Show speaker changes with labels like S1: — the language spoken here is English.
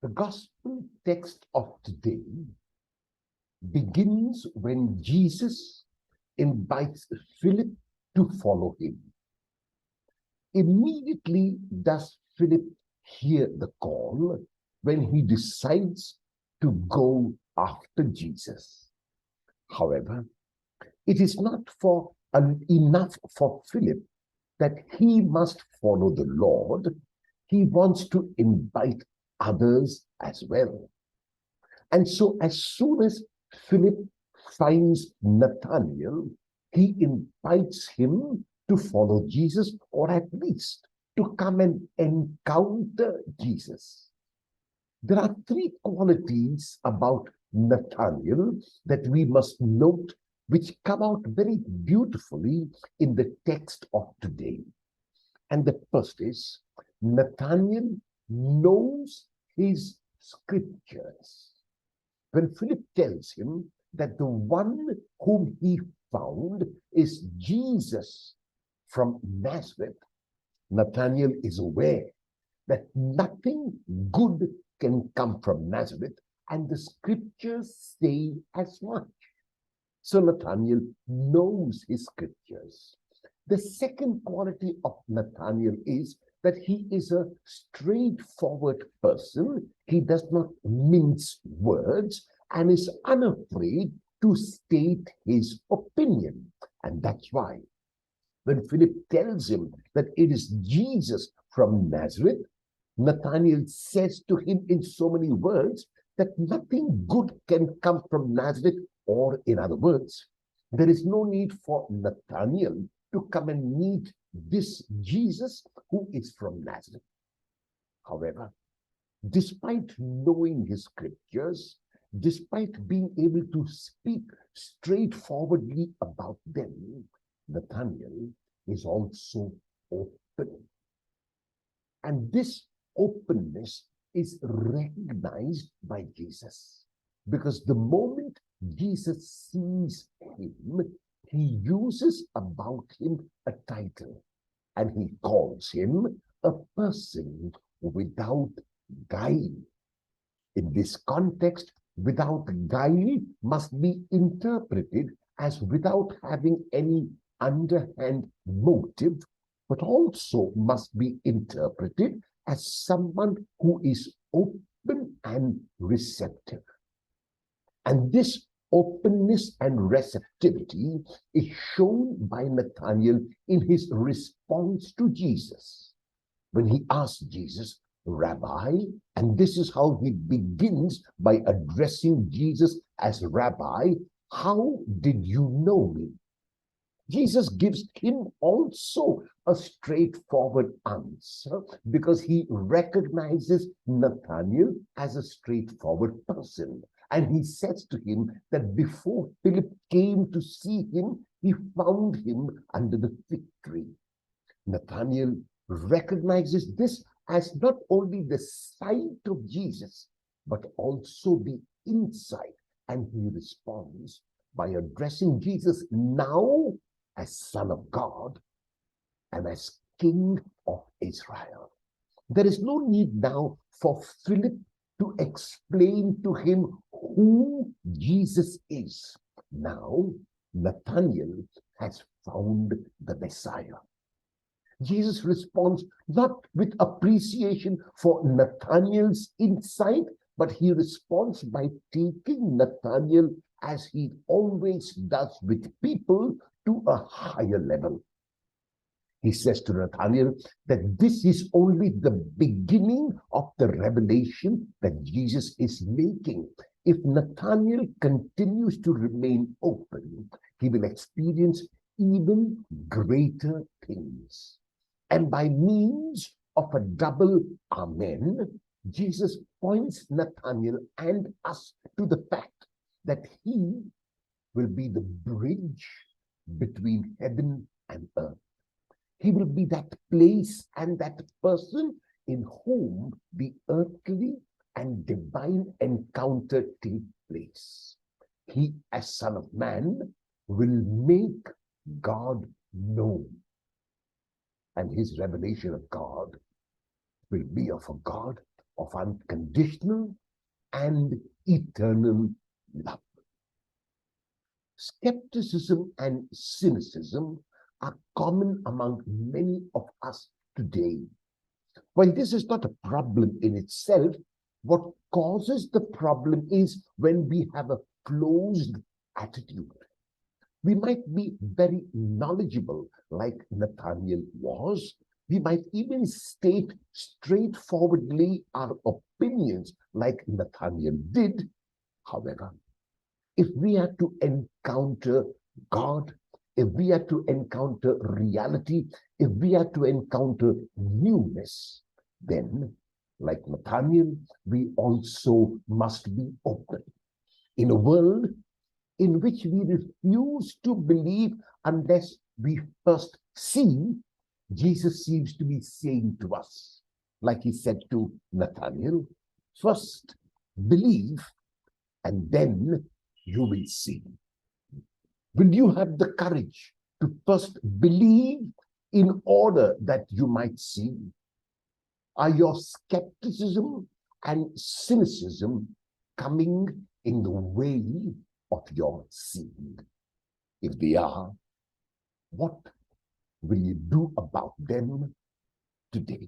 S1: The gospel text of today begins when Jesus invites Philip to follow him. Immediately does Philip hear the call when he decides to go after Jesus. However, it is not enough for Philip that he must follow the Lord. He wants to invite others as well. And so as soon as Philip finds Nathaniel, he invites him to follow Jesus, or at least to come and encounter Jesus. There are three qualities about Nathaniel that we must note, which come out very beautifully in the text of today. And the first is, Nathaniel knows his scriptures. When Philip tells him that the one whom he found is Jesus from Nazareth, Nathaniel is aware that nothing good can come from Nazareth, and the scriptures say as much. So Nathaniel knows his scriptures. The second quality of Nathaniel is that he is a straightforward person. He does not mince words and is unafraid to state his opinion. And that's why when Philip tells him that it is Jesus from Nazareth, Nathaniel says to him in so many words that nothing good can come from Nazareth, or in other words, there is no need for Nathaniel to come and meet this Jesus who is from Nazareth. However, despite knowing his scriptures, despite being able to speak straightforwardly about them, Nathaniel is also open. And this openness is recognized by Jesus, because the moment Jesus sees him, he uses about him a title, and he calls him a person without guile. In this context, without guile must be interpreted as without having any underhand motive, but also must be interpreted as someone who is open and receptive. And this openness and receptivity is shown by Nathaniel in his response to Jesus. When he asks Jesus, Rabbi, and this is how he begins by addressing Jesus as Rabbi, how did you know me? Jesus gives him also a straightforward answer, because he recognizes Nathaniel as a straightforward person. And he says to him that before Philip came to see him, he found him under the fig tree. Nathaniel recognizes this as not only the sight of Jesus, but also the insight. And he responds by addressing Jesus now as Son of God and as King of Israel. There is no need now for Philip to explain to him who Jesus is. Now, Nathaniel has found the Messiah. Jesus responds not with appreciation for Nathaniel's insight, but he responds by taking Nathaniel, as he always does with people, to a higher level. He says to Nathaniel that this is only the beginning of the revelation that Jesus is making. If Nathaniel continues to remain open, he will experience even greater things. And by means of a double amen, Jesus points Nathaniel and us to the fact that he will be the bridge between heaven and earth. He will be that place and that person in whom the earthly and divine encounter take place. He, as Son of Man, will make God known. And his revelation of God will be of a God of unconditional and eternal love. Skepticism and cynicism are common among many of us today. While this is not a problem in itself, what causes the problem is when we have a closed attitude. We might be very knowledgeable, like Nathaniel was. We might even state straightforwardly our opinions, like Nathaniel did. However, if we are to encounter God, if we are to encounter reality, if we are to encounter newness, then, like Nathaniel, we also must be open. In a world in which we refuse to believe unless we first see, Jesus seems to be saying to us, like he said to Nathaniel, first believe and then you will see. Will you have the courage to first believe in order that you might see? Are your skepticism and cynicism coming in the way of your seeing? If they are, what will you do about them today?